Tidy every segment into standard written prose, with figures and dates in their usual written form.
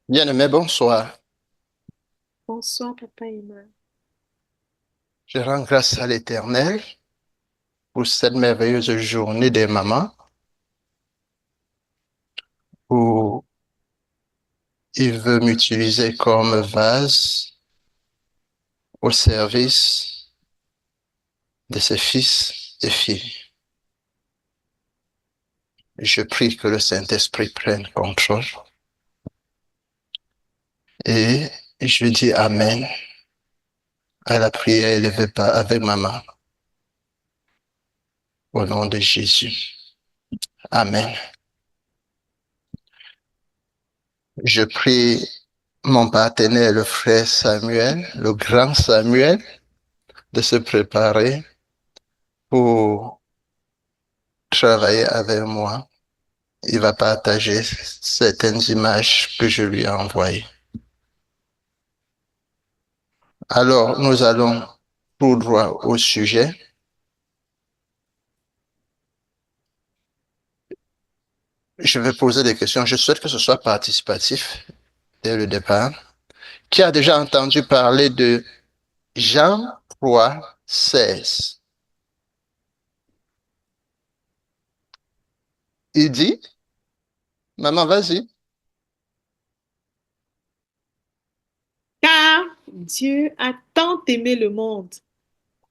Bien-aimé, bonsoir. Bonsoir, papa Emma. Je rends grâce à l'Éternel pour cette merveilleuse journée des mamans où il veut m'utiliser comme vase au service de ses fils et filles. Je prie que le Saint-Esprit prenne contrôle et je dis Amen à la prière élevée avec maman au nom de Jésus. Amen. Je prie mon partenaire, le frère Samuel, le grand Samuel, de se préparer pour travailler avec moi. Il va partager certaines images que je lui ai envoyées. Alors, nous allons tout droit au sujet. Je vais poser des questions. Je souhaite que ce soit participatif dès le départ. Qui a déjà entendu parler de Jean 3, 16? Il dit, maman, vas-y. Car Dieu a tant aimé le monde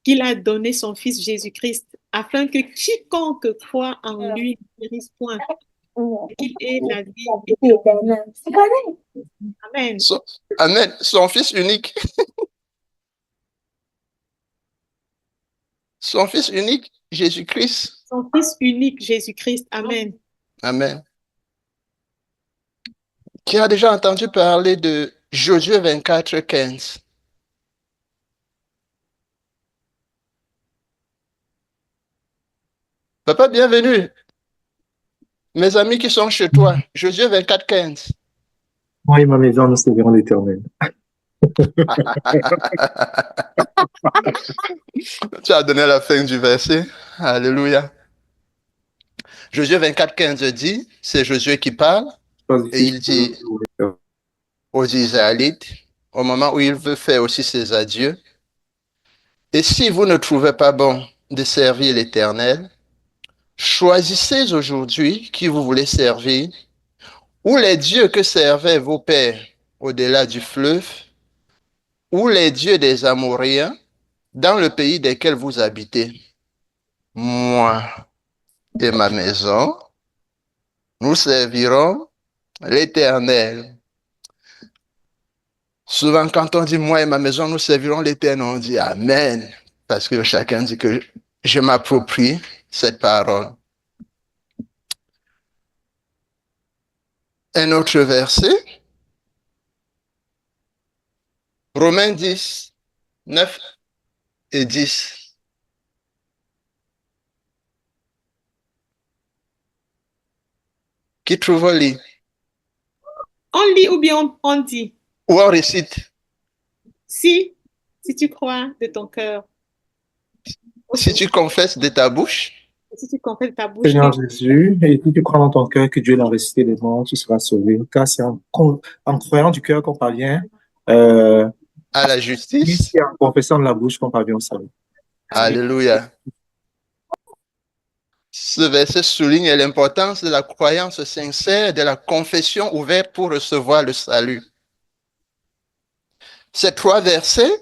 qu'il a donné son Fils Jésus-Christ afin que quiconque croit en lui ne périsse point, mais qu'il ait la vie éternelle. Amen. Son, Amen. Son fils unique. Son fils unique, Jésus-Christ. Son Fils unique Jésus-Christ. Amen. Amen. Qui a déjà entendu parler de Josué 24, 15? Papa, bienvenue. Mes amis qui sont chez toi, Josué 24, 15. Moi et ma maison, nous servirons l'Éternel. Tu as donné la fin du verset. Alléluia. Josué 24, 15 dit, c'est Josué qui parle, et Choisissez il dit aux Israélites, au moment où il veut faire aussi ses adieux, et si vous ne trouvez pas bon de servir l'Éternel, choisissez aujourd'hui qui vous voulez servir, ou les dieux que servaient vos pères au-delà du fleuve, ou les dieux des Amoréens dans le pays desquels vous habitez. Moi et ma maison, nous servirons l'Éternel. Souvent, quand on dit moi et ma maison, nous servirons l'Éternel, on dit Amen, parce que chacun dit que je m'approprie cette parole. Un autre verset, Romains 10, 9 et 10. Qui trouve au lit? On lit ou bien on dit, Ou on récite? si, si tu crois de ton cœur, au Si Seigneur, tu confesses de ta bouche, si tu confesses de ta bouche que Seigneur Jésus, et puis tu crois dans ton cœur que Dieu l'a ressuscité des morts, tu seras sauvé. Car c'est en croyant du cœur qu'on parvient, euh, à la et justice. en confessant de la bouche qu'on parvient au salut. Amen. Alléluia. Ce verset souligne l'importance de la croyance sincère, de la confession ouverte pour recevoir le salut. Ces trois versets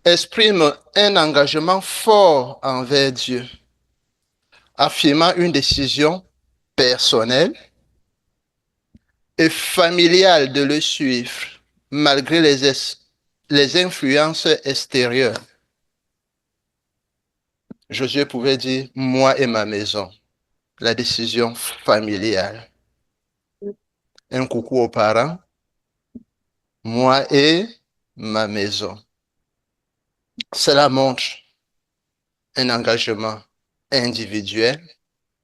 expriment un engagement fort envers Dieu, affirmant une décision personnelle et familiale de le suivre, malgré les influences extérieures. Josué pouvait dire, moi et ma maison, la décision familiale. Un coucou aux parents, moi et ma maison. Cela montre un engagement individuel,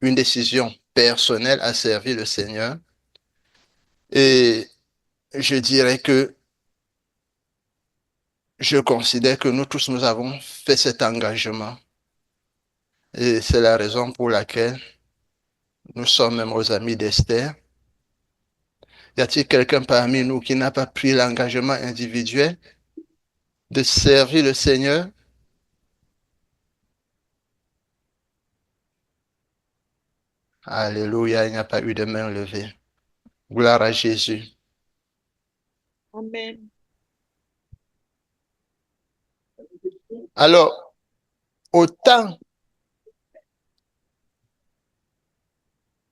une décision personnelle à servir le Seigneur. Et je dirais que je considère que nous tous, nous avons fait cet engagement. Et c'est la raison pour laquelle nous sommes même aux amis d'Esther. Y a-t-il quelqu'un parmi nous qui n'a pas pris l'engagement individuel de servir le Seigneur? Alléluia, il n'y a pas eu de main levée. Gloire à Jésus. Amen. Alors, autant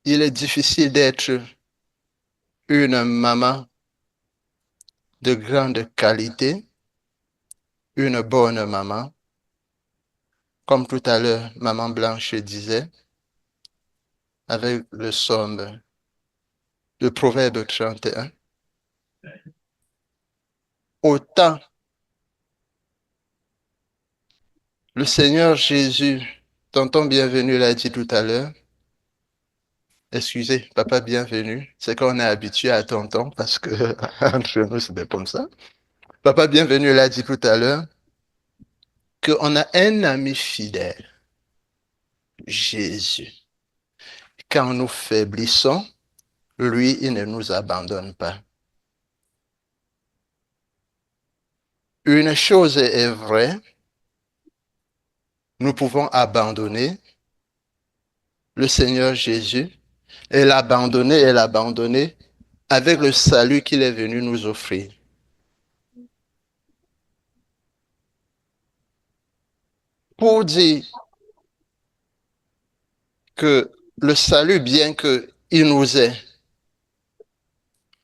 il est difficile d'être une maman de grande qualité, une bonne maman, comme tout à l'heure, maman Blanche disait, avec le psaume, le proverbe 31. Autant le Seigneur Jésus, tonton bienvenu l'a dit tout à l'heure, excusez, papa bienvenu, c'est qu'on est habitué à tonton parce que entre nous c'est bien comme ça. Papa bienvenu l'a dit tout à l'heure, qu'on a un ami fidèle, Jésus. Quand nous faiblissons, lui, il ne nous abandonne pas. Une chose est vraie, nous pouvons abandonner le Seigneur Jésus et l'abandonner avec le salut qu'il est venu nous offrir. Pour dire que le salut, bien qu'il nous est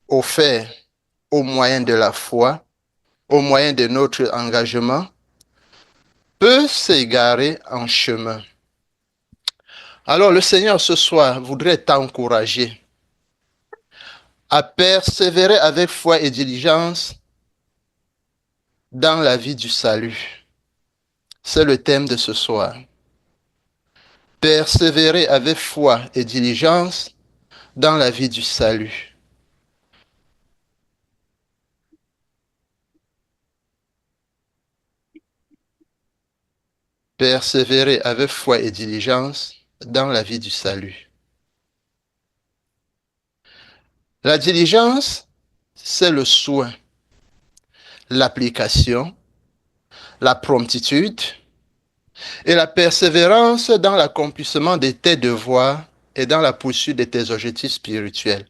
offert au moyen de la foi, au moyen de notre engagement, peut s'égarer en chemin. Alors le Seigneur ce soir voudrait t'encourager à persévérer avec foi et diligence dans la vie du salut. C'est le thème de ce soir. Persévérer avec foi et diligence dans la vie du salut. Persévérer avec foi et diligence dans la vie du salut. La diligence, c'est le soin, l'application, la promptitude et la persévérance dans l'accomplissement de tes devoirs et dans la poursuite de tes objectifs spirituels.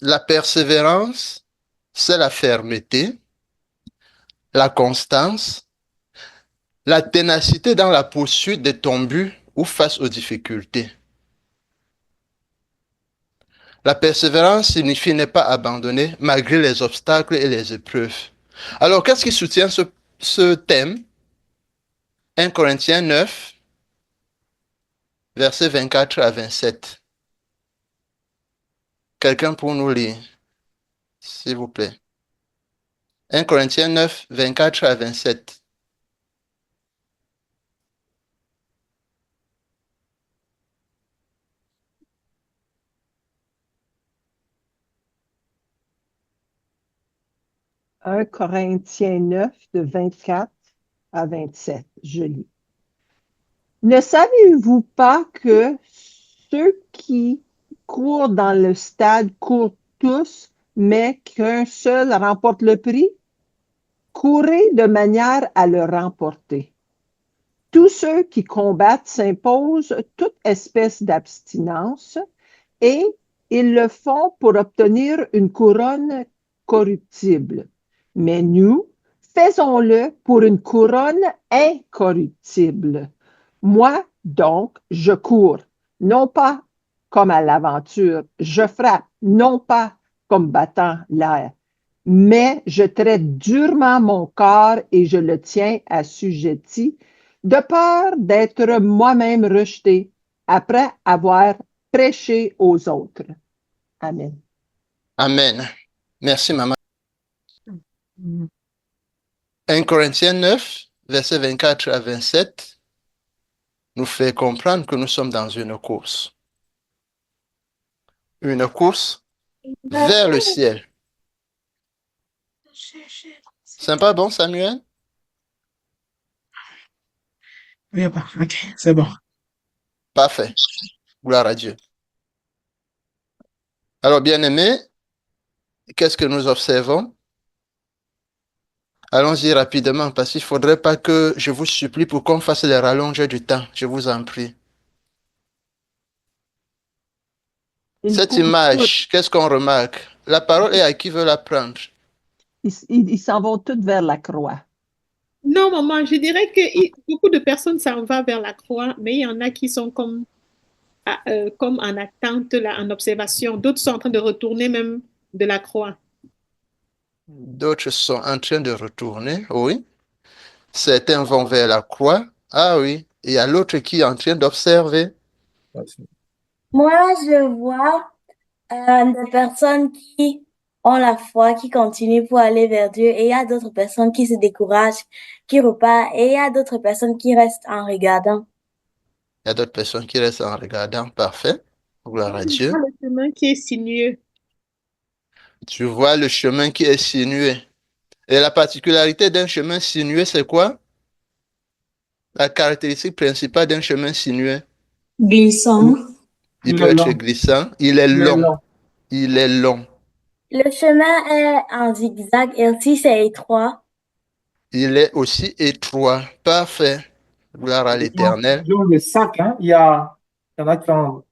La persévérance, c'est la fermeté, la constance, la ténacité dans la poursuite de ton but ou face aux difficultés. La persévérance signifie ne pas abandonner malgré les obstacles et les épreuves. Alors, qu'est-ce qui soutient ce thème? 1 Corinthiens 9, versets 24 à 27. Quelqu'un pour nous lire, s'il vous plaît. 1 Corinthiens 9, 24 à 27. « 1 Corinthiens 9, de 24 à 27. Je lis. Ne savez-vous pas que ceux qui courent dans le stade courent tous, mais qu'un seul remporte le prix? Courez de manière à le remporter. Tous ceux qui combattent s'imposent toute espèce d'abstinence et ils le font pour obtenir une couronne corruptible. Mais nous, faisons-le pour une couronne incorruptible. Moi, donc, je cours, non pas comme à l'aventure, je frappe, non pas comme battant l'air, mais je traite durement mon corps et je le tiens assujetti, de peur d'être moi-même rejeté après avoir prêché aux autres. Amen. Amen. Merci, maman. 1 Corinthiens 9, versets 24 à 27, nous fait comprendre que nous sommes dans une course. Une course vers le ciel. C'est pas bon, Samuel? Oui, ok, c'est bon. Parfait. Gloire à Dieu. Alors, bien-aimés, qu'est-ce que nous observons? Allons-y rapidement parce qu'il ne faudrait pas que je vous supplie pour qu'on fasse les rallonges du temps. Je vous en prie. Cette image, qu'est-ce qu'on remarque? La parole est à qui veut la prendre? Ils s'en vont tous vers la croix. Non, maman, je dirais que beaucoup de personnes s'en vont vers la croix, mais il y en a qui sont comme en attente, là, en observation. D'autres sont en train de retourner même de la croix. D'autres sont en train de retourner, oui. Certains vont vers la croix. Ah oui. Et il y a l'autre qui est en train d'observer. Moi, je vois des personnes qui ont la foi, qui continuent pour aller vers Dieu, et il y a d'autres personnes qui se découragent, qui repartent, et il y a d'autres personnes qui restent en regardant. Il y a d'autres personnes qui restent en regardant. Parfait. Gloire à Dieu. Le chemin qui est sinueux. Tu vois le chemin qui est sinueux. Et la particularité d'un chemin sinueux, c'est quoi? La caractéristique principale d'un chemin sinueux. Glissant. Il peut être glissant. Il est long. Il est long. Le chemin est en zigzag et aussi c'est étroit. Il est aussi étroit. Parfait. Gloire à l'Éternel. Ils ont des sacs, hein. Il y en a qui ont,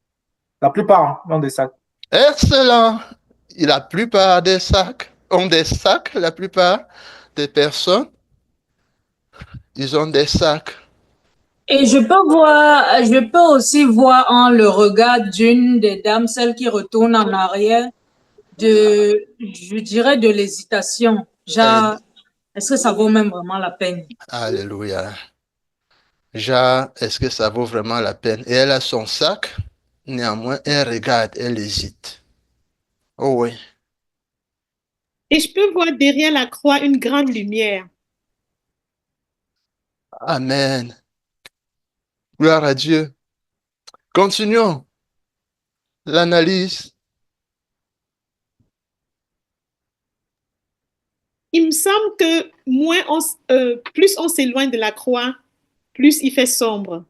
la plupart ont des sacs. Excellent. La plupart des sacs ont des sacs. La plupart des personnes, ils ont des sacs. Et je peux aussi voir en le regard d'une des dames, celle qui retourne en arrière, je dirais de l'hésitation. Genre, est-ce que ça vaut même vraiment la peine? Alléluia. Genre, est-ce que ça vaut vraiment la peine? Et elle a son sac, néanmoins, elle regarde, elle hésite. Oh oui. Et je peux voir derrière la croix une grande lumière. Amen. Gloire à Dieu. Continuons l'analyse. Il me semble que plus on s'éloigne de la croix, plus il fait sombre.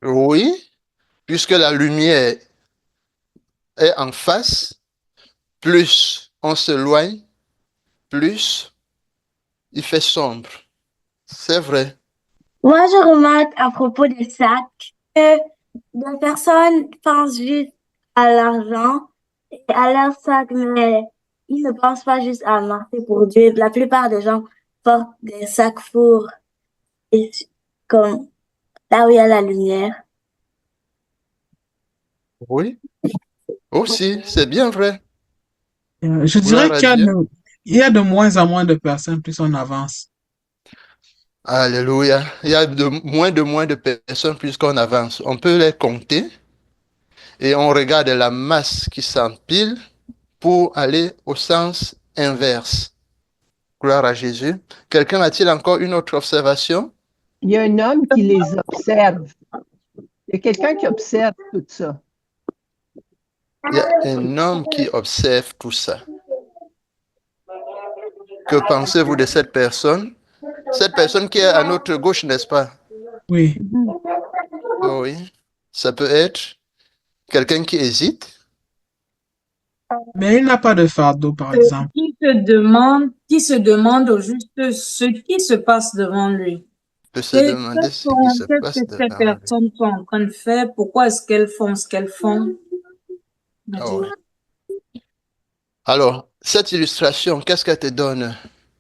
Oui, puisque la lumière est en face, plus on s'éloigne, plus il fait sombre. C'est vrai. Moi, je remarque à propos des sacs que des personnes pensent juste à l'argent et à leur sac, mais ils ne pensent pas juste à marcher pour Dieu. La plupart des gens portent des sacs fourres et comme là où il y a la lumière. Oui, aussi, c'est bien vrai. Je dirais Gloire à Dieu. qu'il y a de moins en moins de personnes plus on avance. Alléluia. Il y a de moins de personnes puisqu'on avance. On peut les compter et on regarde la masse qui s'empile pour aller au sens inverse. Gloire à Jésus. Quelqu'un a-t-il encore une autre observation? Il y a un homme qui les observe. Il y a quelqu'un qui observe tout ça. Il y a un homme qui observe tout ça. Que pensez-vous de cette personne? Cette personne qui est à notre gauche, n'est-ce pas? Oui. Oh oui. Ça peut être quelqu'un qui hésite. Mais il n'a pas de fardeau, par exemple. Qui se demande au juste ce qui se passe devant lui. Peut se demander ce qui se passe Qu'est-ce que ces devant lui. personnes sont en train de faire? Pourquoi est-ce qu'elles font ce qu'elles font? Oh oui. Alors, cette illustration, qu'est-ce qu'elle te donne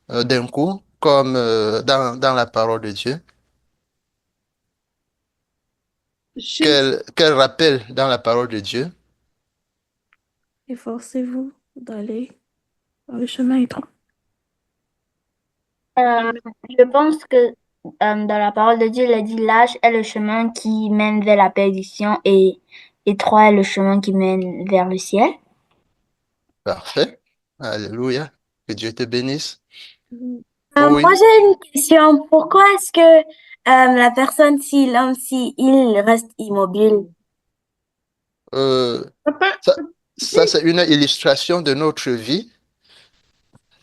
d'un coup, comme dans la parole de Dieu? Quel rappel dans la parole de Dieu? Efforcez-vous d'aller dans le chemin étroit. Je pense que dans la parole de Dieu, il a dit large est le chemin qui mène vers la perdition et étroit est le chemin qui mène vers le ciel. Parfait. Alléluia. Que Dieu te bénisse. Oui. Moi, j'ai une question. Pourquoi est-ce que la personne, l'homme, il reste immobile? Ça, c'est une illustration de notre vie.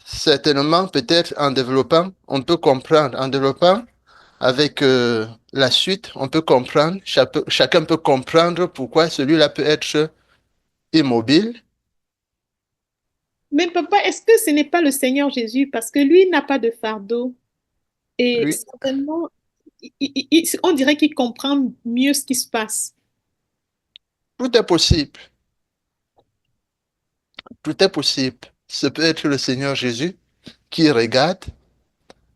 Certainement, peut-être en développant, on peut comprendre, en développant avec la suite, on peut comprendre, chacun peut comprendre pourquoi celui-là peut être immobile. Mais papa, est-ce que ce n'est pas le Seigneur Jésus? Parce que lui n'a pas de fardeau. Et Lui, certainement, on dirait qu'il comprend mieux ce qui se passe. tout est possible. Tout est possible. Ce peut être le Seigneur Jésus qui regarde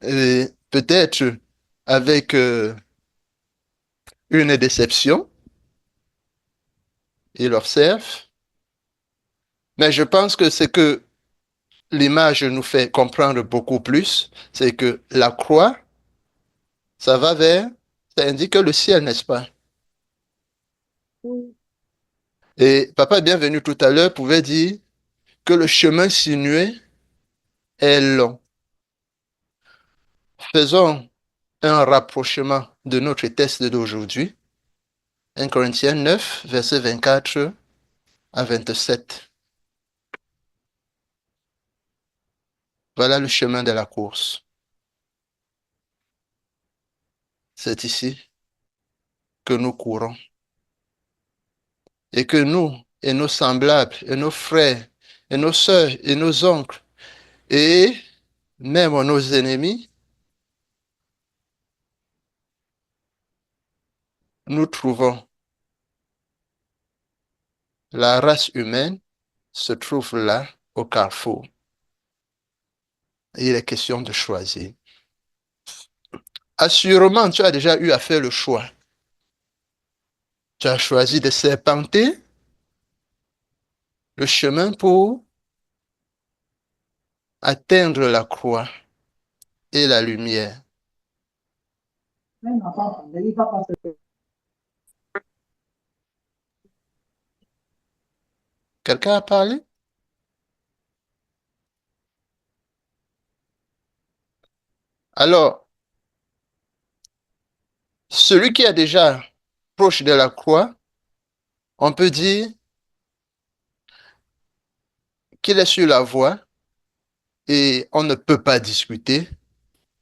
et peut-être avec une déception, il observe. Mais je pense que ce que l'image nous fait comprendre beaucoup plus, c'est que la croix, ça va vers, ça indique le ciel, n'est-ce pas? Oui. Et Papa Bienvenu tout à l'heure pouvait dire que le chemin sinué est long. Faisons un rapprochement de notre texte d'aujourd'hui. 1 Corinthiens 9, versets 24 à 27. Voilà le chemin de la course. C'est ici que nous courons. Et que nous, et nos semblables, et nos frères, et nos sœurs, et nos oncles, et même nos ennemis, nous trouvons la race humaine se trouve là, au carrefour. Et il est question de choisir. Assurément, tu as déjà eu à faire le choix. Tu as choisi de serpenter le chemin pour atteindre la croix et la lumière. Quelqu'un a parlé? Alors, celui qui est déjà proche de la croix, on peut dire qu'il est sur la voie et on ne peut pas discuter.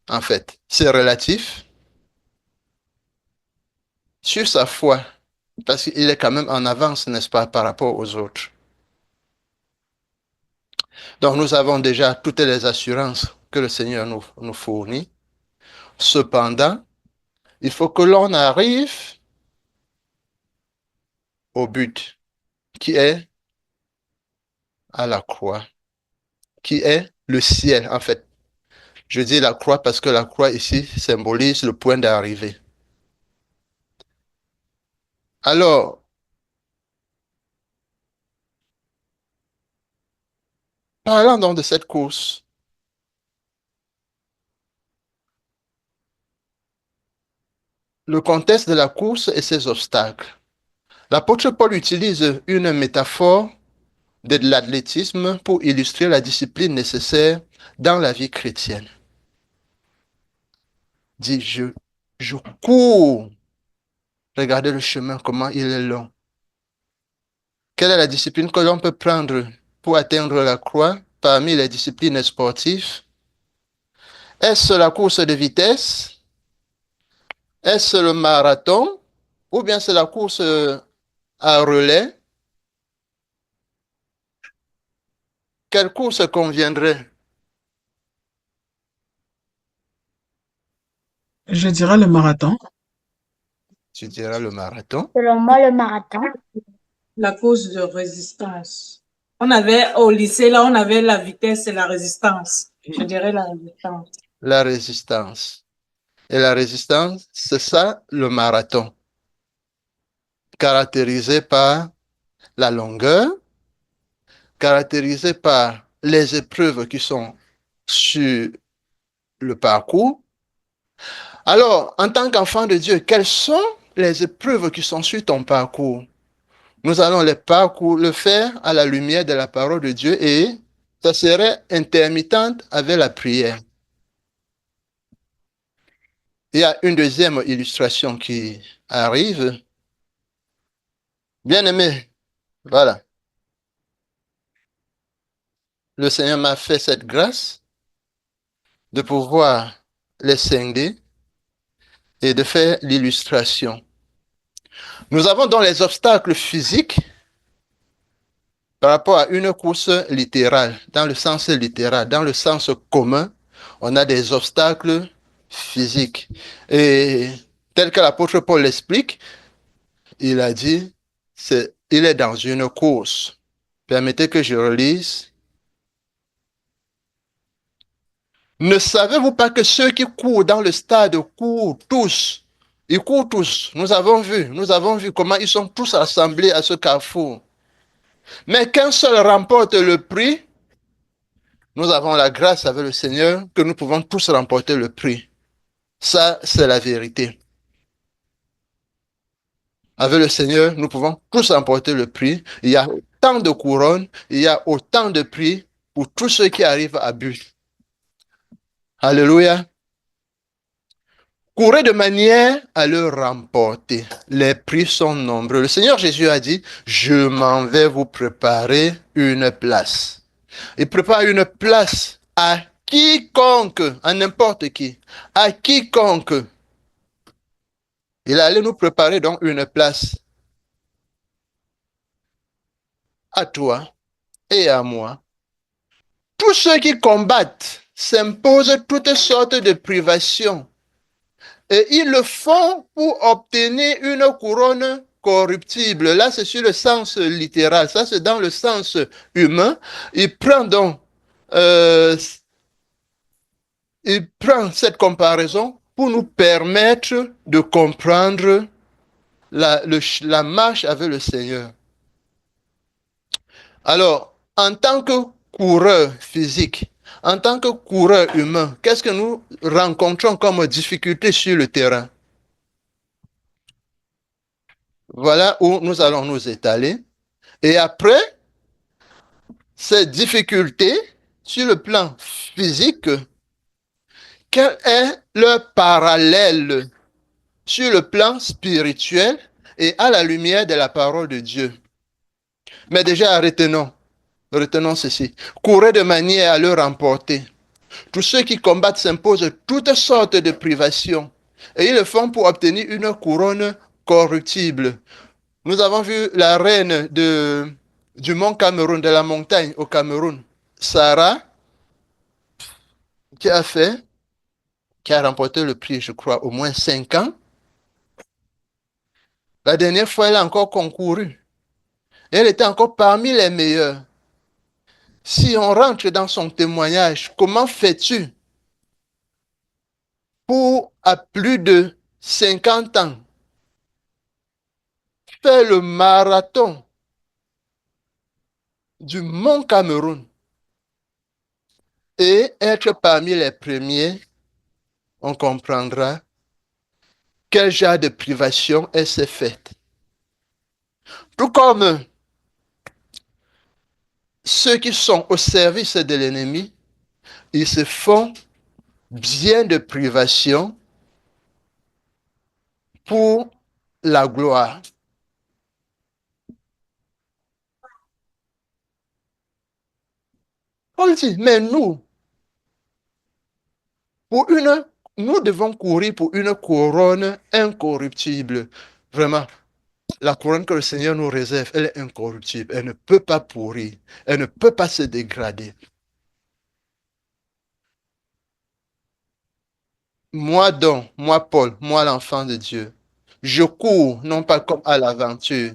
En fait, c'est relatif sur sa foi, parce qu'il est quand même en avance, n'est-ce pas, par rapport aux autres. Donc, nous avons déjà toutes les assurances que le Seigneur nous fournit. Cependant, il faut que l'on arrive au but, qui est à la croix, qui est le ciel, en fait. Je dis la croix parce que la croix ici symbolise le point d'arrivée. Alors, parlant donc de cette course, le contexte de la course et ses obstacles. L'apôtre Paul utilise une métaphore de l'athlétisme pour illustrer la discipline nécessaire dans la vie chrétienne. Il dit, je cours. Regardez le chemin, comment il est long. Quelle est la discipline que l'on peut prendre pour atteindre la croix parmi les disciplines sportives? Est-ce la course de vitesse? Est-ce le marathon? Ou bien c'est la course à relais? Quelle course conviendrait? Je dirais le marathon. Tu diras le marathon. Selon moi, le marathon. La course de résistance. On avait, au lycée, là, on avait la vitesse et la résistance. Je dirais la résistance. La résistance. Et la résistance, c'est ça le marathon. Caractérisé par la longueur, caractérisé par les épreuves qui sont sur le parcours. Alors, en tant qu'enfant de Dieu, quelles sont les épreuves qui sont sur ton parcours? Nous allons le faire à la lumière de la parole de Dieu et ça serait intermittente avec la prière. Il y a une deuxième illustration qui arrive. Bien-aimé, voilà. Le Seigneur m'a fait cette grâce de pouvoir les scinder et de faire l'illustration. Nous avons donc les obstacles physiques par rapport à une course littérale, dans le sens littéral, dans le sens commun, on a des obstacles physiques. Et tel que l'apôtre Paul l'explique, il a dit, il est dans une course. Permettez que je relise. Ne savez-vous pas que ceux qui courent dans le stade courent tous? Ils courent tous. Nous avons vu comment ils sont tous rassemblés à ce carrefour. Mais qu'un seul remporte le prix. Nous avons la grâce avec le Seigneur que nous pouvons tous remporter le prix. Ça, c'est la vérité. Avec le Seigneur, nous pouvons tous remporter le prix. Il y a autant de couronnes, il y a autant de prix pour tous ceux qui arrivent à but. Alléluia. Courez de manière à le remporter. Les prix sont nombreux. Le Seigneur Jésus a dit, je m'en vais vous préparer une place. Il prépare une place à quiconque, à n'importe qui, à quiconque. Il allait nous préparer donc une place. À toi et à moi. Tous ceux qui combattent s'imposent toutes sortes de privations. Et ils le font pour obtenir une couronne corruptible. Là, c'est sur le sens littéral. Ça, c'est dans le sens humain. Il prend donc, il prend cette comparaison pour nous permettre de comprendre la marche avec le Seigneur. Alors, en tant que coureur physique, en tant que coureur humain, qu'est-ce que nous rencontrons comme difficulté sur le terrain? Voilà où nous allons nous étaler. Et après, ces difficultés sur le plan physique, quel est leur parallèle sur le plan spirituel et à la lumière de la parole de Dieu? Mais déjà, retenons ceci. Courez de manière à le remporter. Tous ceux qui combattent s'imposent toutes sortes de privations et ils le font pour obtenir une couronne corruptible. Nous avons vu la reine du mont Cameroun, de la montagne au Cameroun, Sarah, qui a remporté le prix, je crois, au moins 5 ans. La dernière fois, elle a encore concouru. Elle était encore parmi les meilleures. Si on rentre dans son témoignage, comment fais-tu pour, à plus de 50 ans, faire le marathon du mont Cameroun et être parmi les premiers? On comprendra quel genre de privation elle s'est faite. Tout comme ceux qui sont au service de l'ennemi, ils se font bien de privations pour la gloire. Paul dit, mais nous devons courir pour une couronne incorruptible. Vraiment, la couronne que le Seigneur nous réserve, elle est incorruptible. Elle ne peut pas pourrir. Elle ne peut pas se dégrader. Moi donc, moi Paul, moi l'enfant de Dieu, je cours non pas comme à l'aventure.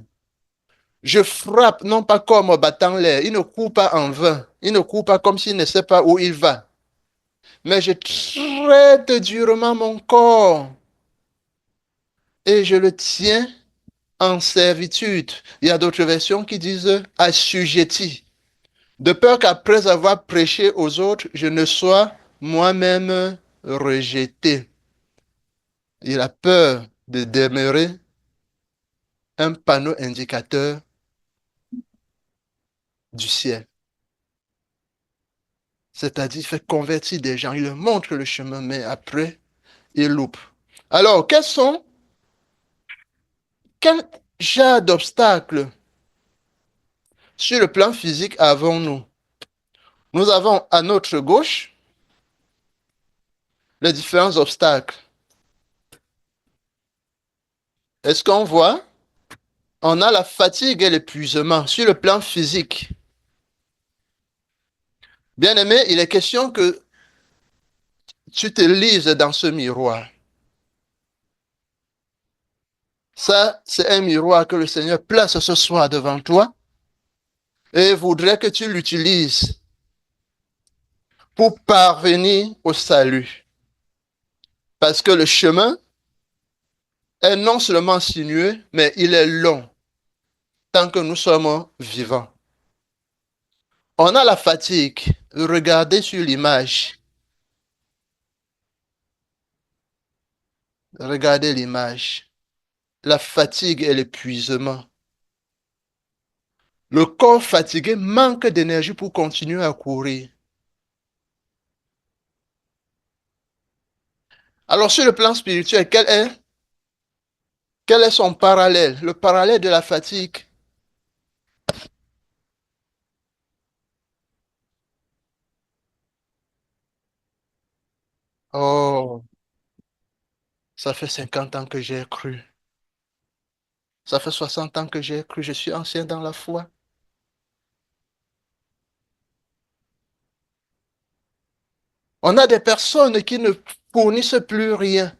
Je frappe non pas comme battant l'air. Il ne court pas en vain. Il ne court pas comme s'il ne sait pas où il va. Mais je traite durement mon corps et je le tiens en servitude. Il y a d'autres versions qui disent assujetti. De peur qu'après avoir prêché aux autres, je ne sois moi-même rejeté. Il a peur de demeurer un panneau indicateur du ciel. C'est-à-dire, il fait convertir des gens, il leur montre le chemin, mais après, il loupe. Alors, quel genre d'obstacles sur le plan physique avons-nous? Nous avons à notre gauche les différents obstacles. Est-ce qu'on voit? On a la fatigue et l'épuisement sur le plan physique. Bien-aimé, il est question que tu te lises dans ce miroir. Ça, c'est un miroir que le Seigneur place ce soir devant toi et voudrait que tu l'utilises pour parvenir au salut. Parce que le chemin est non seulement sinueux, mais il est long tant que nous sommes vivants. On a la fatigue. Regardez sur l'image. Regardez l'image. La fatigue et l'épuisement. Le corps fatigué manque d'énergie pour continuer à courir. Alors sur le plan spirituel, quel est son parallèle? Le parallèle de la fatigue. Oh, ça fait 50 ans que j'ai cru. Ça fait 60 ans que j'ai cru. Je suis ancien dans la foi. On a des personnes qui ne fournissent plus rien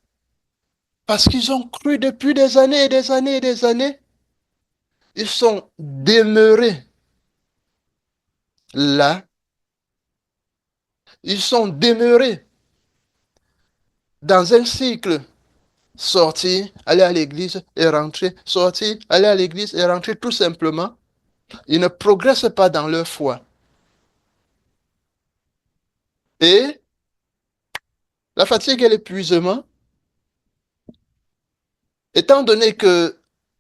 parce qu'ils ont cru depuis des années et des années et des années. Ils sont demeurés là. Ils sont demeurés dans un cycle. Sortir, aller à l'église et rentrer. Sortir, aller à l'église et rentrer tout simplement. Ils ne progressent pas dans leur foi. Et la fatigue et l'épuisement, étant donné que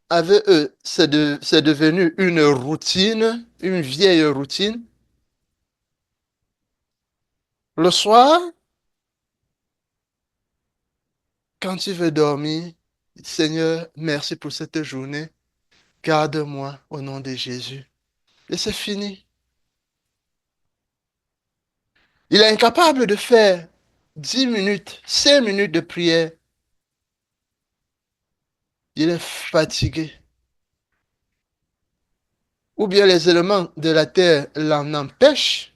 avec eux, c'est devenu une routine, une vieille routine, le soir, quand tu veux dormir, Seigneur, merci pour cette journée, garde-moi au nom de Jésus. Et c'est fini. Il est incapable de faire 10 minutes, 5 minutes de prière. Il est fatigué. Ou bien les éléments de la terre l'en empêchent.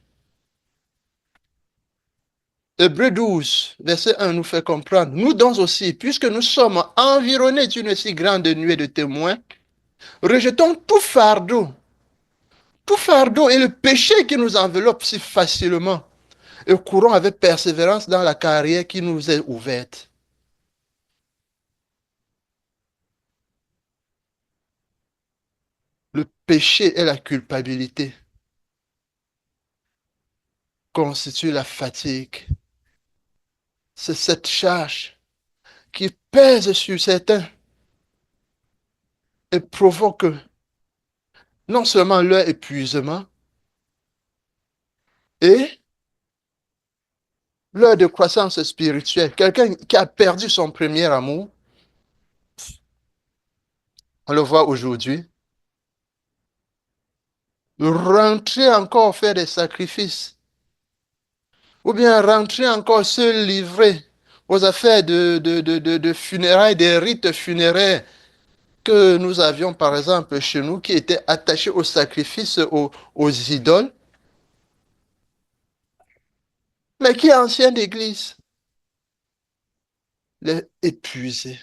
Hébreux 12, verset 1 nous fait comprendre. Nous donc aussi, puisque nous sommes environnés d'une si grande nuée de témoins, rejetons tout fardeau et le péché qui nous enveloppe si facilement, et courons avec persévérance dans la carrière qui nous est ouverte. Le péché et la culpabilité constituent la fatigue. C'est cette charge qui pèse sur certains et provoque non seulement leur épuisement et leur décroissance spirituelle. Quelqu'un qui a perdu son premier amour, on le voit aujourd'hui, rentrer encore faire des sacrifices, ou bien rentrer encore se livrer aux affaires de funérailles, des rites funéraires que nous avions par exemple chez nous, qui étaient attachés aux sacrifices, aux idoles, mais qui est ancien d'église. Il est épuisé,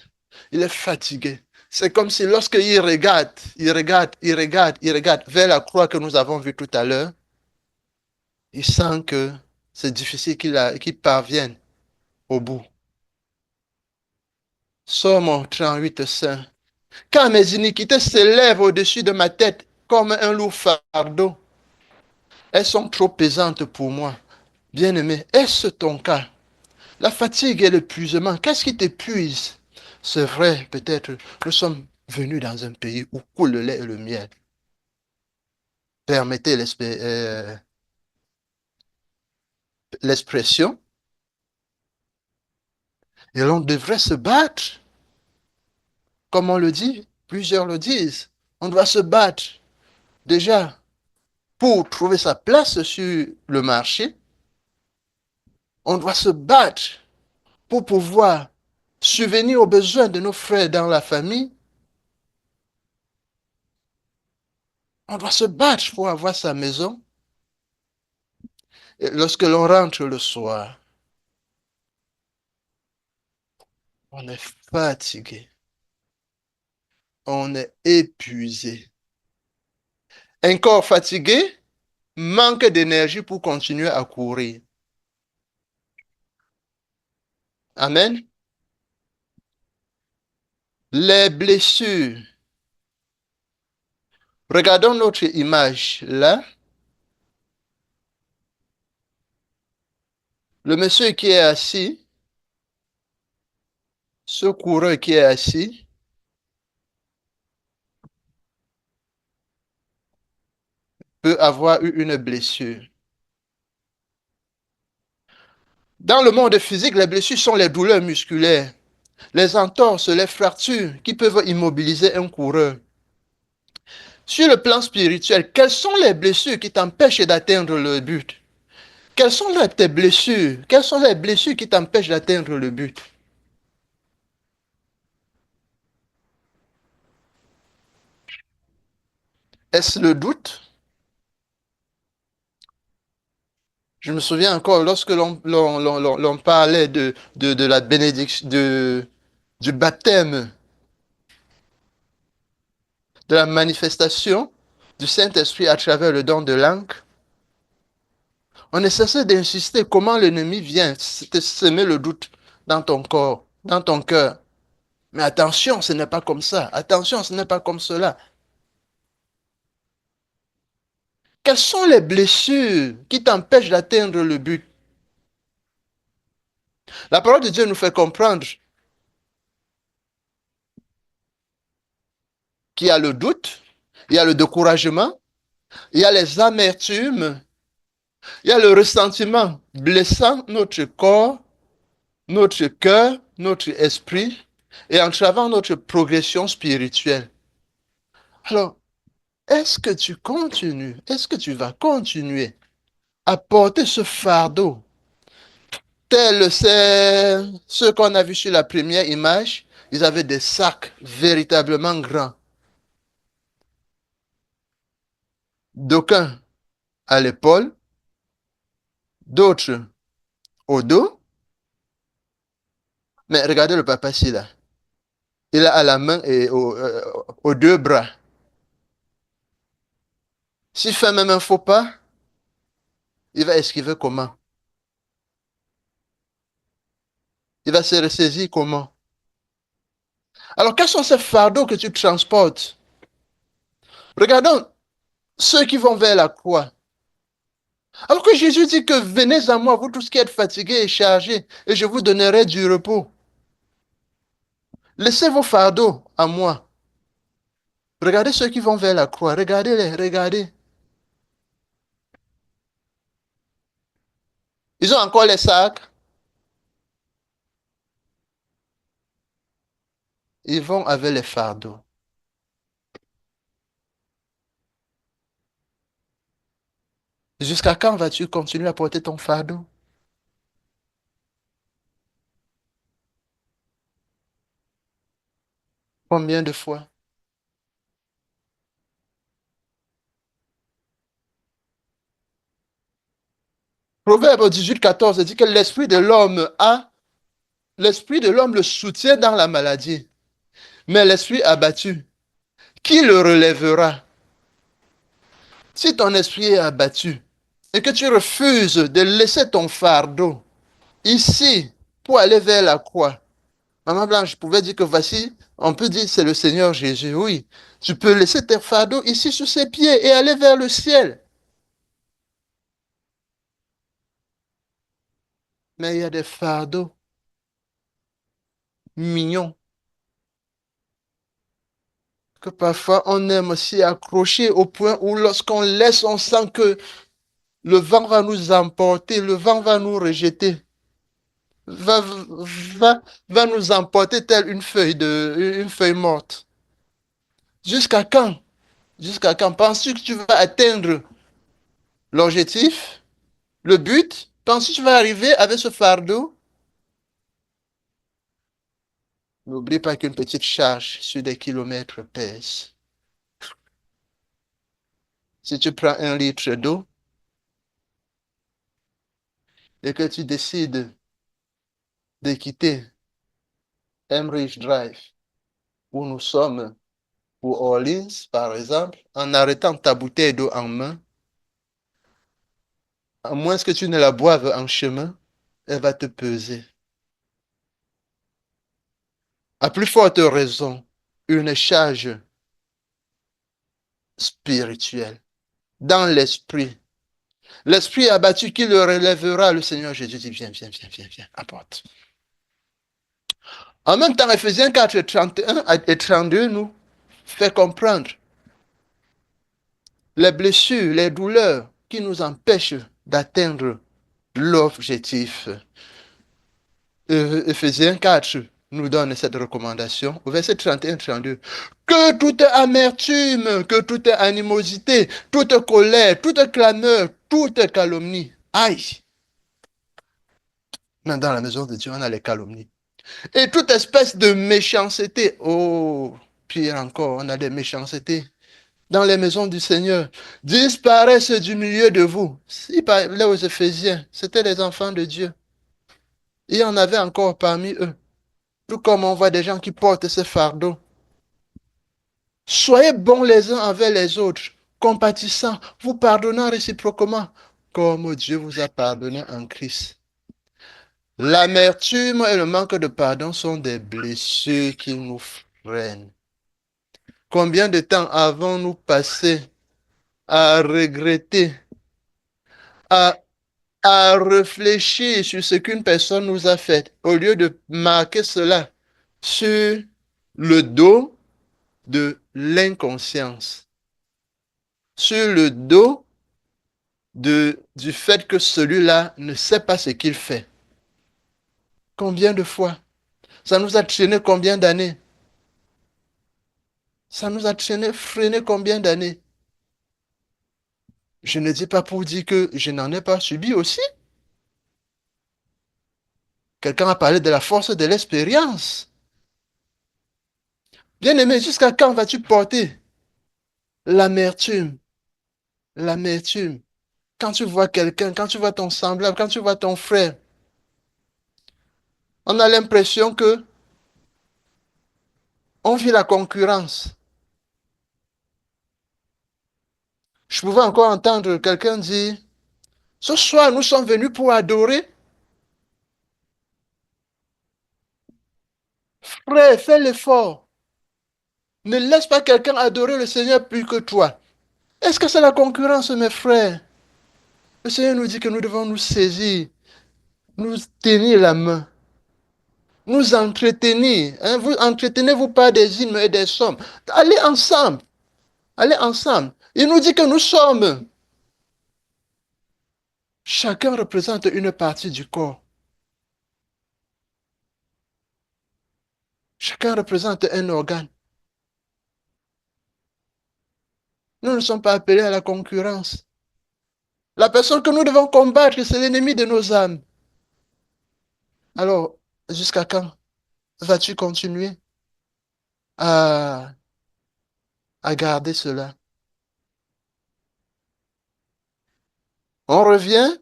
il est fatigué. C'est comme si lorsqu'il regarde vers la croix que nous avons vue tout à l'heure, il sent que c'est difficile qu'il parvienne au bout. Psaume 38, 5. Quand mes iniquités s'élèvent au-dessus de ma tête comme un lourd fardeau, elles sont trop pesantes pour moi. Bien-aimé, est-ce ton cas? La fatigue et l'épuisement, qu'est-ce qui t'épuise? C'est vrai, peut-être, nous sommes venus dans un pays où coule le lait et le miel. Permettez l'expression. Et l'on devrait se battre. Comme on le dit, plusieurs le disent. On doit se battre déjà pour trouver sa place sur le marché. On doit se battre pour pouvoir subvenir aux besoins de nos frères dans la famille. On doit se battre pour avoir sa maison. Et lorsque l'on rentre le soir, on est fatigué. On est épuisé. Un corps fatigué manque d'énergie pour continuer à courir. Amen. Les blessures. Regardons notre image là. Le monsieur qui est assis, ce coureur qui est assis, peut avoir eu une blessure. Dans le monde physique, les blessures sont les douleurs musculaires, les entorses, les fractures qui peuvent immobiliser un coureur. Sur le plan spirituel, quelles sont les blessures qui t'empêchent d'atteindre le but? Quelles sont tes blessures? Quelles sont les blessures qui t'empêchent d'atteindre le but? Est-ce le doute? Je me souviens encore lorsque l'on parlait de la bénédiction, du baptême, de la manifestation du Saint-Esprit à travers le don de langue. On ne cessait d'insister comment l'ennemi vient te semer le doute dans ton corps, dans ton cœur. Mais attention, ce n'est pas comme ça. Attention, ce n'est pas comme cela. Quelles sont les blessures qui t'empêchent d'atteindre le but? La parole de Dieu nous fait comprendre qu'il y a le doute, il y a le découragement, il y a les amertumes, il y a le ressentiment blessant notre corps, notre cœur, notre esprit et entravant notre progression spirituelle. Alors, est-ce que tu continues, est-ce que tu vas continuer à porter ce fardeau tel c'est ce qu'on a vu sur la première image? Ils avaient des sacs véritablement grands. D'aucuns à l'épaule, d'autres au dos. Mais regardez le papa ici là. Il a à la main et aux deux bras. S'il fait même un faux pas, il va esquiver comment? Il va se ressaisir comment? Alors, quels sont ces fardeaux que tu transportes? Regardons ceux qui vont vers la croix. Alors que Jésus dit que venez à moi, vous tous qui êtes fatigués et chargés, et je vous donnerai du repos. Laissez vos fardeaux à moi. Regardez ceux qui vont vers la croix. Regardez-les, regardez. Ils ont encore les sacs. Ils vont avec les fardeaux. Jusqu'à quand vas-tu continuer à porter ton fardeau? Combien de fois? Proverbe 18, 14 dit que l'esprit de l'homme le soutient dans la maladie. Mais l'esprit abattu, qui le relèvera? Si ton esprit est abattu et que tu refuses de laisser ton fardeau ici pour aller vers la croix, Maman Blanche pouvait dire que voici, on peut dire c'est le Seigneur Jésus, oui. Tu peux laisser tes fardeaux ici sous ses pieds et aller vers le ciel. Mais il y a des fardeaux mignons que parfois on aime s'y accrocher au point où lorsqu'on laisse, on sent que le vent va nous emporter, le vent va nous rejeter, va, va nous emporter telle une feuille morte. Jusqu'à quand? Jusqu'à quand? Penses-tu que tu vas atteindre l'objectif, le but? Penses-tu que tu vas arriver avec ce fardeau? N'oublie pas qu'une petite charge sur des kilomètres pèse. Si tu prends 1 litre d'eau et que tu décides de quitter Emmerich Drive, où nous sommes, pour Orleans, par exemple, en arrêtant ta bouteille d'eau en main, à moins que tu ne la boives en chemin, elle va te peser. À plus forte raison, une charge spirituelle, dans l'esprit. L'esprit abattu qui le relèvera, le Seigneur Jésus dit, viens, viens, viens, viens, viens, apporte. En même temps, Ephésiens 4, 31 et 32 nous fait comprendre les blessures, les douleurs qui nous empêchent d'atteindre l'objectif. Ephésiens 4 nous donne cette recommandation au verset 31-32. Que toute amertume, que toute animosité, toute colère, toute clameur, toute calomnie. Aïe! Mais dans la maison de Dieu, on a les calomnies. Et toute espèce de méchanceté. Oh, pire encore, on a des méchancetés dans les maisons du Seigneur. Disparaissent du milieu de vous. Il parlait aux Éphésiens, c'était les enfants de Dieu. Il y en avait encore parmi eux. Tout comme on voit des gens qui portent ce fardeau. Soyez bons les uns envers les autres, compatissants, vous pardonnant réciproquement, comme Dieu vous a pardonné en Christ. L'amertume et le manque de pardon sont des blessures qui nous freinent. Combien de temps avons-nous passé à regretter, à réfléchir sur ce qu'une personne nous a fait, au lieu de marquer cela sur le dos de l'inconscience, sur le dos du fait que celui-là ne sait pas ce qu'il fait. Combien de fois? Ça nous a traîné combien d'années? Ça nous a traîné, freiné combien d'années? Je ne dis pas pour dire que je n'en ai pas subi aussi. Quelqu'un a parlé de la force de l'expérience. Bien-aimé, jusqu'à quand vas-tu porter l'amertume? L'amertume. Quand tu vois quelqu'un, quand tu vois ton semblable, quand tu vois ton frère, on a l'impression que on vit la concurrence. Je pouvais encore entendre quelqu'un dire, ce soir, nous sommes venus pour adorer. Frère, fais l'effort. Ne laisse pas quelqu'un adorer le Seigneur plus que toi. Est-ce que c'est la concurrence, mes frères? Le Seigneur nous dit que nous devons nous saisir, nous tenir la main, nous entretenir. Hein? Vous entretenez-vous pas des hymnes et des sommes. Allez ensemble. Allez ensemble. Il nous dit que nous sommes. Chacun représente une partie du corps. Chacun représente un organe. Nous ne sommes pas appelés à la concurrence. La personne que nous devons combattre, c'est l'ennemi de nos âmes. Alors, jusqu'à quand vas-tu continuer à garder cela? On revient,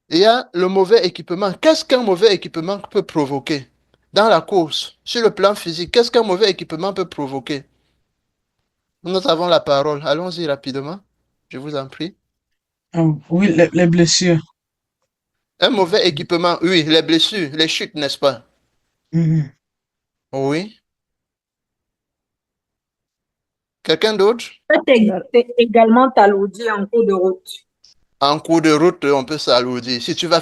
il y a le mauvais équipement. Qu'est-ce qu'un mauvais équipement peut provoquer? Dans la course, sur le plan physique, qu'est-ce qu'un mauvais équipement peut provoquer? Nous avons la parole. Allons-y rapidement. Je vous en prie. Oui, les blessures. Un mauvais équipement, oui, les blessures, les chutes, n'est-ce pas? Mhm. Oui. Quelqu'un d'autre? Peut-être également t'alourdir en cours de route. En cours de route, on peut s'alourdir. Si tu vas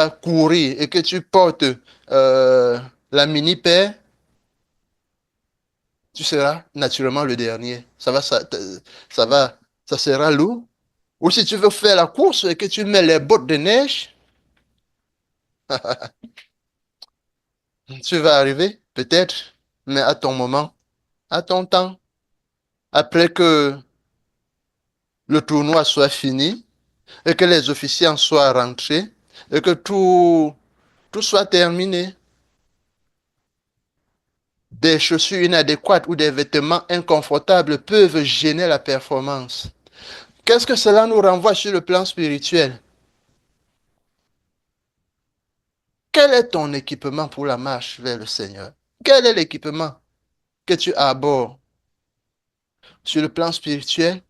courir et que tu portes la mini-paire, tu seras naturellement le dernier. Ça sera lourd. Ou si tu veux faire la course et que tu mets les bottes de neige, tu vas arriver, peut-être, mais à ton moment, à ton temps. Après que le tournoi soit fini et que les officiants soient rentrés et que tout soit terminé. des chaussures inadéquates ou des vêtements inconfortables peuvent gêner la performance. Qu'est-ce que cela nous renvoie sur le plan spirituel? Quel est ton équipement pour la marche vers le Seigneur? Quel est l'équipement que tu as à bord? Sur le plan spirituel,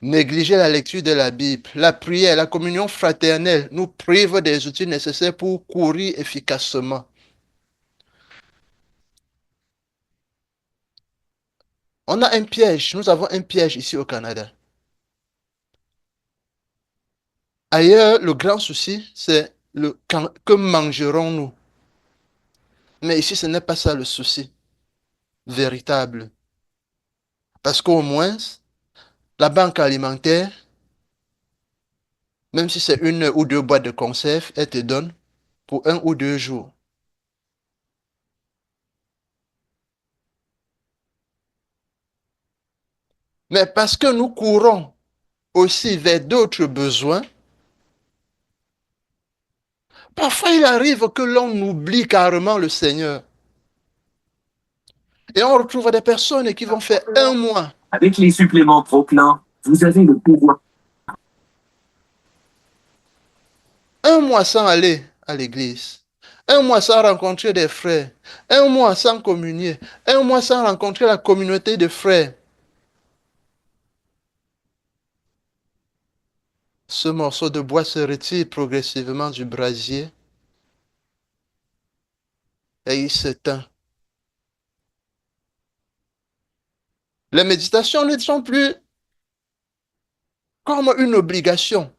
négliger la lecture de la Bible, la prière, la communion fraternelle nous prive des outils nécessaires pour courir efficacement. On a un piège, nous avons un piège ici au Canada. Ailleurs, le grand souci, c'est que mangerons-nous? Mais ici, ce n'est pas ça le souci véritable. Parce qu'au moins, la banque alimentaire, même si c'est 1 ou 2 boîtes de conserve, elle te donne pour 1 ou 2 jours. Mais parce que nous courons aussi vers d'autres besoins, parfois il arrive que l'on oublie carrément le Seigneur. Et on retrouve des personnes qui vont faire 1 mois. Avec les suppléments Pro-Plan, vous avez le pouvoir. 1 mois sans aller à l'église. 1 mois sans rencontrer des frères. 1 mois sans communier. 1 mois sans rencontrer la communauté de frères. Ce morceau de bois se retire progressivement du brasier et il s'éteint. Les méditations ne sont plus comme une obligation.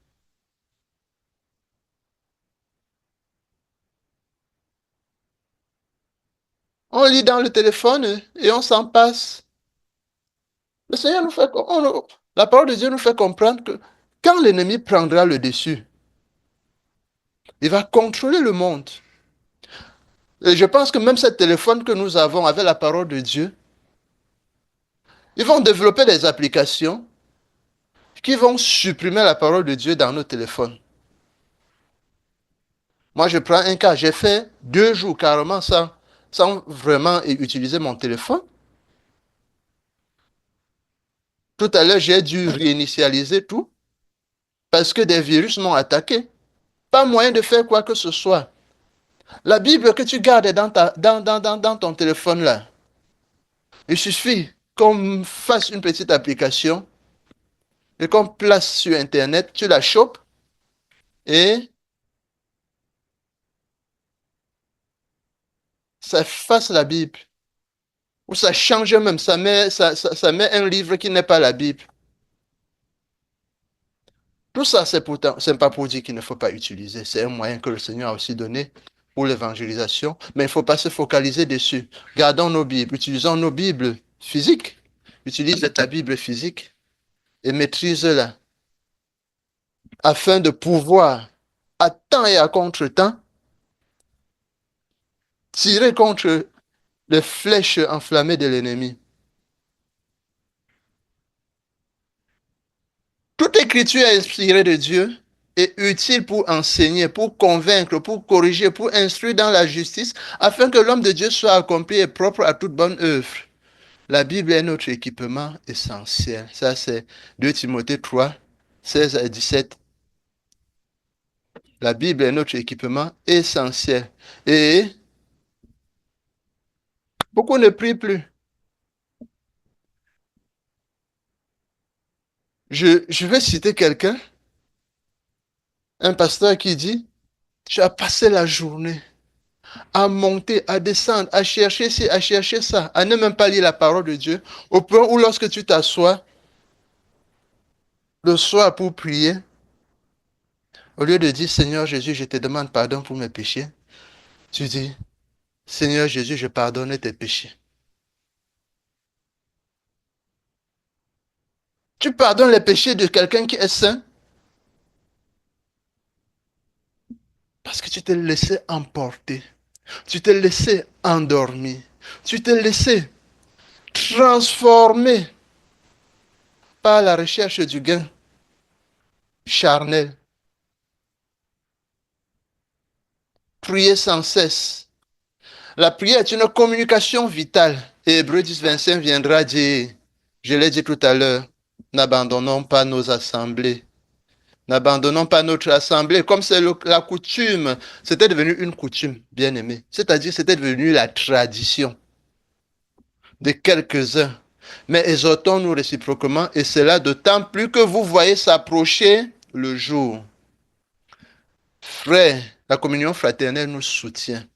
On lit dans le téléphone et on s'en passe. Le Seigneur nous fait, la parole de Dieu nous fait comprendre que quand l'ennemi prendra le dessus, il va contrôler le monde. Et je pense que même ce téléphone que nous avons avec la parole de Dieu, ils vont développer des applications qui vont supprimer la parole de Dieu dans nos téléphones. Moi, je prends un cas. J'ai fait 2 jours carrément sans vraiment utiliser mon téléphone. Tout à l'heure, j'ai dû réinitialiser tout parce que des virus m'ont attaqué. Pas moyen de faire quoi que ce soit. La Bible que tu gardes dans ton téléphone là, il suffit qu'on fasse une petite application et qu'on place sur Internet, tu la chopes et ça efface la Bible. Ou ça change même, ça met un livre qui n'est pas la Bible. Tout ça, c'est pas pour dire qu'il ne faut pas utiliser. C'est un moyen que le Seigneur a aussi donné pour l'évangélisation. Mais il ne faut pas se focaliser dessus. Gardons nos Bibles, utilisons nos Bibles physiques. Utilise ta Bible physique et maîtrise-la afin de pouvoir, à temps et à contre-temps, tirer contre les flèches enflammées de l'ennemi. Toute écriture est inspirée de Dieu et utile pour enseigner, pour convaincre, pour corriger, pour instruire dans la justice, afin que l'homme de Dieu soit accompli et propre à toute bonne œuvre. La Bible est notre équipement essentiel. Ça, c'est 2 Timothée 3, 16 à 17. La Bible est notre équipement essentiel. Et beaucoup ne prient plus. Je vais citer quelqu'un, un pasteur qui dit, tu as passé la journée à monter, à descendre, à chercher ci, à chercher ça, à ne même pas lire la parole de Dieu, au point où lorsque tu t'assois le soir pour prier, au lieu de dire, Seigneur Jésus, je te demande pardon pour mes péchés, tu dis, Seigneur Jésus, je pardonne tes péchés. Tu pardonnes les péchés de quelqu'un qui est saint parce que tu t'es laissé emporter, tu t'es laissé endormir, tu t'es laissé transformer par la recherche du gain charnel. Prier sans cesse. La prière est une communication vitale. Et Hébreux 10, 25 viendra dire, je l'ai dit tout à l'heure, n'abandonnons pas nos assemblées. N'abandonnons pas notre assemblée, comme c'est la coutume. C'était devenu une coutume, bien aimé. C'est-à-dire, c'était devenu la tradition de quelques-uns. Mais exhortons-nous réciproquement, et cela d'autant plus que vous voyez s'approcher le jour. Frères, la communion fraternelle nous soutient.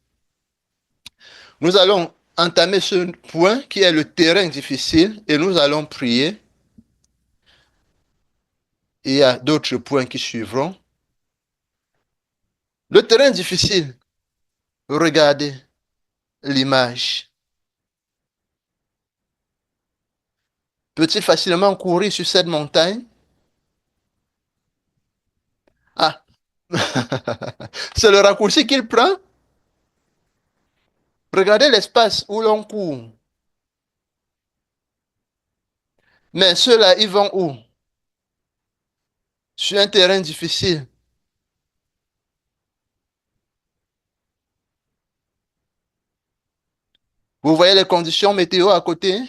Nous allons entamer ce point qui est le terrain difficile, et nous allons prier. Il y a d'autres points qui suivront. Le terrain difficile, regardez l'image. Peut-il facilement courir sur cette montagne? Ah, c'est le raccourci qu'il prend. Regardez l'espace où l'on court. Mais ceux-là, ils vont où? Sur un terrain difficile. Vous voyez les conditions météo à côté?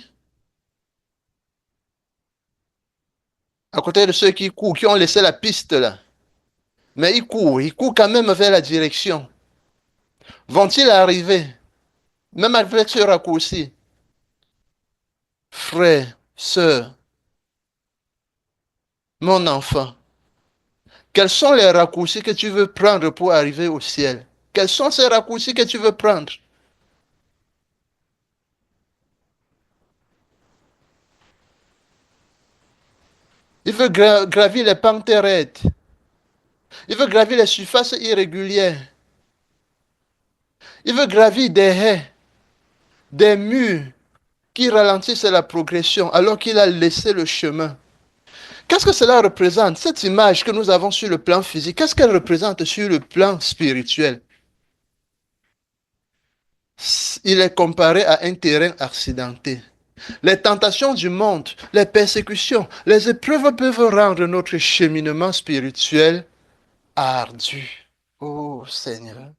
À côté de ceux qui courent, qui ont laissé la piste là. Mais ils courent quand même vers la direction. Vont-ils arriver? Même avec ce raccourci. Frère, sœur, mon enfant, quels sont les raccourcis que tu veux prendre pour arriver au ciel? Quels sont ces raccourcis que tu veux prendre? Il veut gravir les pentes raides. Il veut gravir les surfaces irrégulières. Il veut gravir des haies, des murs qui ralentissent la progression alors qu'il a laissé le chemin. Qu'est-ce que cela représente? Cette image que nous avons sur le plan physique, qu'est-ce qu'elle représente sur le plan spirituel? Il est comparé à un terrain accidenté. Les tentations du monde, les persécutions, les épreuves peuvent rendre notre cheminement spirituel ardu. Oh Seigneur.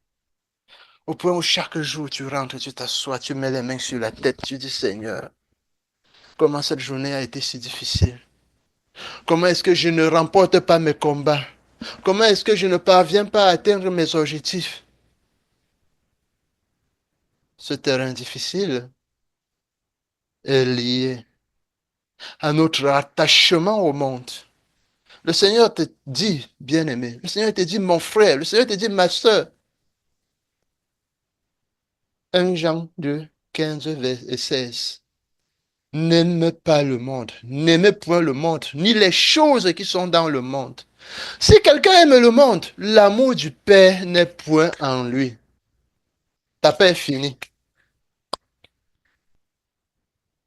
Au point où chaque jour tu rentres, tu t'assois, tu mets les mains sur la tête, tu dis Seigneur, comment cette journée a été si difficile? Comment est-ce que je ne remporte pas mes combats? Comment est-ce que je ne parviens pas à atteindre mes objectifs? Ce terrain difficile est lié à notre attachement au monde. Le Seigneur te dit, bien-aimé, le Seigneur te dit, mon frère, le Seigneur te dit, ma soeur. 1 Jean 2, 15 et 16. N'aimez pas le monde, n'aimez point le monde, ni les choses qui sont dans le monde. Si quelqu'un aime le monde, l'amour du Père n'est point en lui. Ta paix est finie.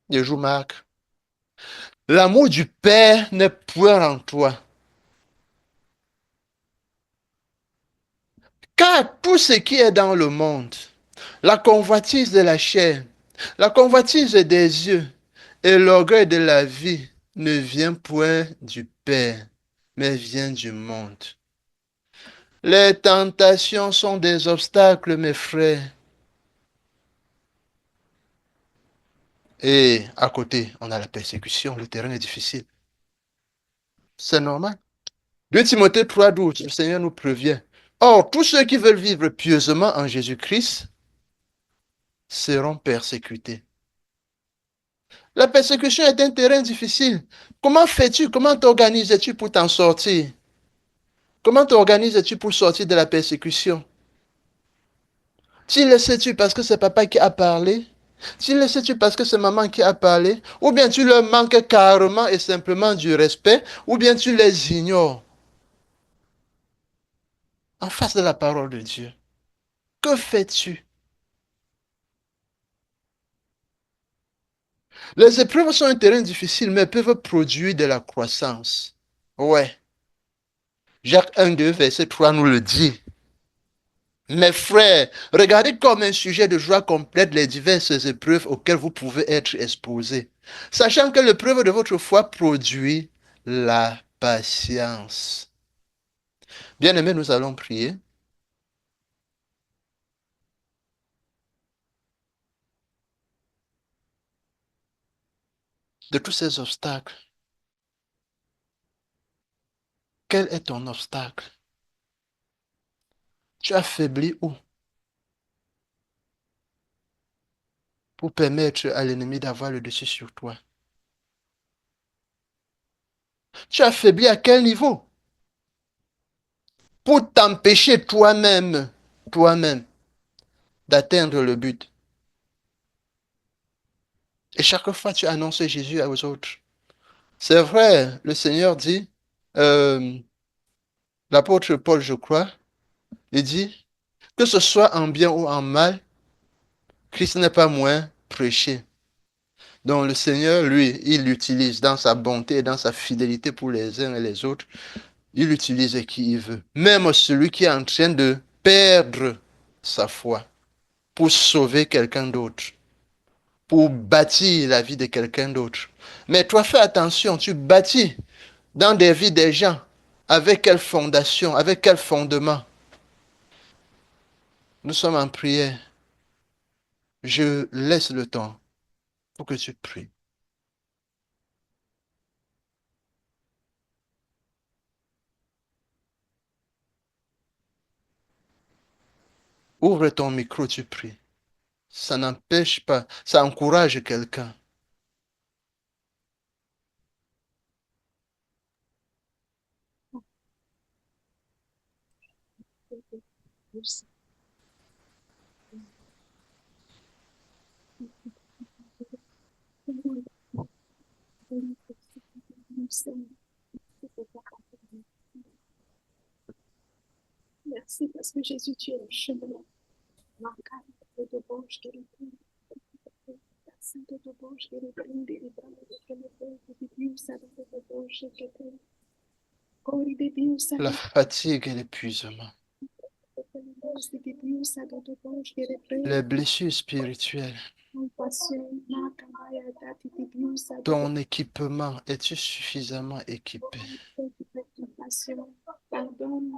Je joue Marc. L'amour du Père n'est point en toi. Car tout ce qui est dans le monde, la convoitise de la chair, la convoitise des yeux et l'orgueil de la vie ne vient point du Père, mais vient du monde. Les tentations sont des obstacles, mes frères. Et à côté, on a la persécution, le terrain est difficile. C'est normal. 2 Timothée 3,12, le Seigneur nous prévient. Or, tous ceux qui veulent vivre pieusement en Jésus-Christ seront persécutés. La persécution est un terrain difficile. Comment fais-tu? Comment t'organises-tu pour t'en sortir? Comment t'organises-tu pour sortir de la persécution? Tu le sais-tu parce que c'est papa qui a parlé? Tu le sais-tu parce que c'est maman qui a parlé? Ou bien tu leur manques carrément et simplement du respect? Ou bien tu les ignores? En face de la parole de Dieu, que fais-tu? Les épreuves sont un terrain difficile, mais peuvent produire de la croissance. Ouais. Jacques 1, 2, verset 3 nous le dit. Mes frères, regardez comme un sujet de joie complète les diverses épreuves auxquelles vous pouvez être exposés, sachant que l'épreuve de votre foi produit la patience. Bien-aimés, nous allons prier. de tous ces obstacles. Quel est ton obstacle? Tu as faibli où? Pour permettre à l'ennemi d'avoir le dessus sur toi. Tu as faibli à quel niveau? Pour t'empêcher toi-même, d'atteindre le but. Et chaque fois, tu annonces Jésus aux autres. C'est vrai, le Seigneur dit, l'apôtre Paul, je crois, il dit, que ce soit en bien ou en mal, Christ n'est pas moins prêché. Donc le Seigneur, lui, il l'utilise dans sa bonté et dans sa fidélité pour les uns et les autres. Il utilise qui il veut. Même celui qui est en train de perdre sa foi pour sauver quelqu'un d'autre, pour bâtir la vie de quelqu'un d'autre. Mais toi, fais attention, tu bâtis dans des vies des gens. Avec quelle fondation, avec quel fondement? Nous sommes en prière. Je laisse le temps pour que tu pries. Ouvre ton micro, tu pries. Ça n'empêche pas, ça encourage quelqu'un. Merci parce que Jésus, tu es le chemin. La fatigue et l'épuisement. Les blessures spirituelles. Ton équipement, es-tu suffisamment équipé? Pardonne.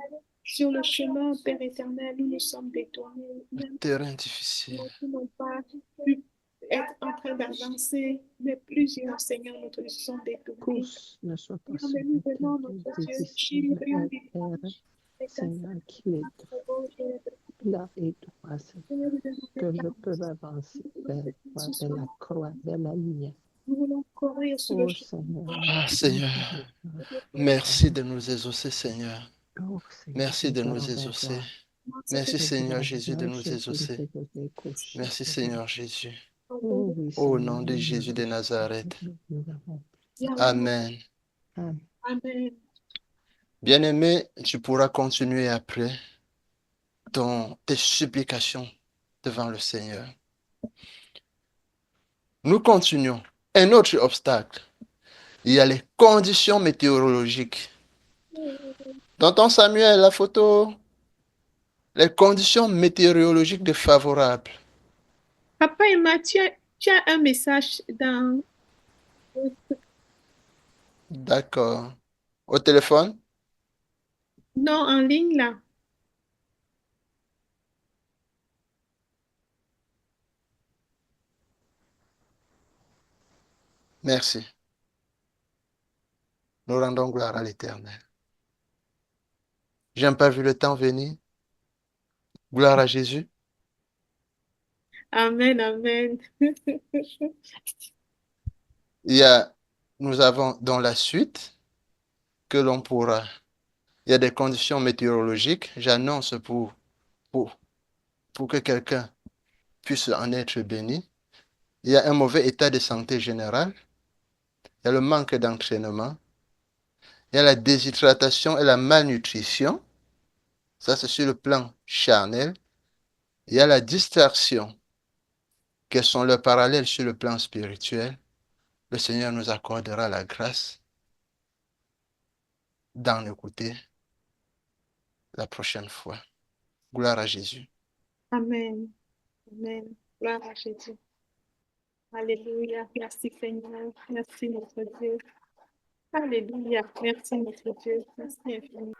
Sur le chemin, Père éternel, nous nous sommes détournés. Le terrain difficile. Nous n'avons pas pu être en train d'avancer, mais plusieurs, Seigneur, nous sommes détournés. Tous ne soient pas Mais nous venons, notre Dieu, difficiles à faire, Seigneur, qu'il est là et toi, Seigneur, que je peux avancer vers toi, vers la croix, vers la lumière. Nous voulons courir sur le Oh chemin. Seigneur, Ah Seigneur, merci de nous exaucer, Seigneur. oh, Seigneur, Merci de nous allons vers exaucer. toi. Merci Seigneur Seigneur, Jésus de nous je exaucer. te prie, couche. Merci Seigneur Jésus. Oh oui, Au Seigneur, nom de nous Jésus de avons- Nazareth. nous avons- Amen. Amen. Amen. Bien-aimé, tu pourras continuer après tes supplications devant le Seigneur. Nous continuons. Un autre obstacle. Il y a les conditions météorologiques. Tonton Samuel, la photo. Les conditions météorologiques défavorables. Papa Emma, tu as un message dans... D'accord. Au téléphone? Non, en ligne là. Merci. Nous rendons gloire à l'Éternel. Je n'ai pas vu le temps venir. Gloire à Jésus. Amen, amen. Nous avons dans la suite que l'on pourra. Il y a des conditions météorologiques. J'annonce pour que quelqu'un puisse en être béni. Il y a un mauvais état de santé général. Il y a le manque d'entraînement. Il y a la déshydratation et la malnutrition. Ça, c'est sur le plan charnel. Il y a la distraction. Quels sont leurs parallèles sur le plan spirituel? Le Seigneur nous accordera la grâce d'en écouter la prochaine fois. Gloire à Jésus. Amen. Amen. Gloire à Jésus. Alléluia. Merci Seigneur. Merci notre Dieu. Alléluia. Merci notre Dieu. Merci infiniment.